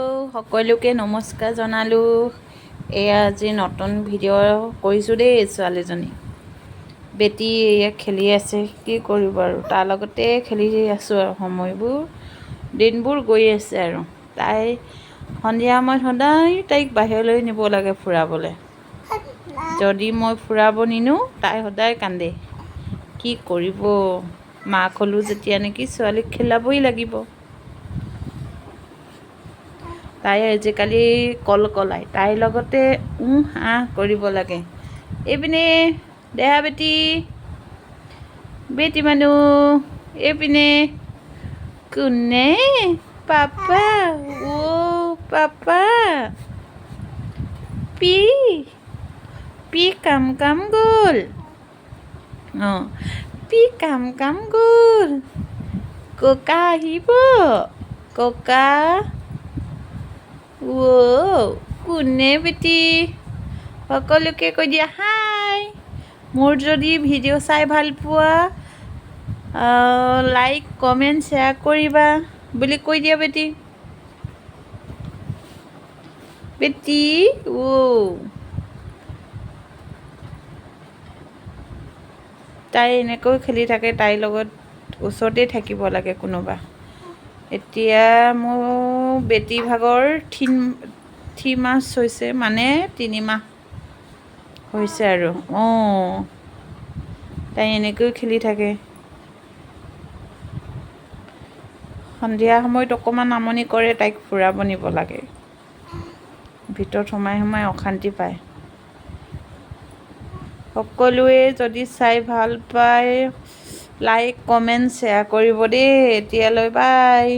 সকলোকে নমস্কাৰ জনালোঁ। এয়া আজি নতুন ভিডিঅ' কৰিছোঁ দেই। ছোৱালীজনী বেটি এয়া খেলি আছে, কি কৰিব আৰু তাৰ লগতে খেলি আছোঁ আৰু সময়বোৰ দিনবোৰ গৈ আছে আৰু তাই সন্ধিয়া সময়ত সদায় তাইক বাহিৰলৈ নিব লাগে ফুৰাবলৈ। যদি মই ফুৰাব নিনিওঁ তাই সদায় কান্দে। কি কৰিব, মাক হ'লোঁ যেতিয়া নেকি ছোৱালীক খেলাবই লাগিব। তাই আজিকালি কলকলাই, তাইৰ লগতে আহ কৰিব লাগে। এইপিনে দেহা বেটি, বেটি মানুহ এইপিনে কোনে পাপা, পাপা পি পি কাম গ'ল। পি কাম গ'ল। ককা আহিব, ককা কোনে বেটি, সকলোকে কৈ দিয়া হাই। মোৰ যদি ভিডিঅ' চাই ভাল পোৱা লাইক কমেণ্ট শ্বেয়াৰ কৰিবা বুলি কৈ দিয়া বেটি। বেটি তাই এনেকৈ খেলি থাকে, তাইৰ লগত ওচৰতে থাকিব লাগে কোনোবা। এতিয়া মোৰ বেটী ভাগৰ 3 মাহ হৈছে, মানে 3 মাহ হৈছে আৰু তাই এনেকৈ খেলি থাকে। সন্ধিয়া সময়ত অকণমান আমনি কৰে, তাইক ফুৰাব নিব লাগে। ভিতৰত সোমাই অশান্তি পায়। সকলোৱে যদি চাই ভাল পায় লাইক কমেণ্ট শ্বেয়াৰ কৰিব দেই। এতিয়ালৈ বাই।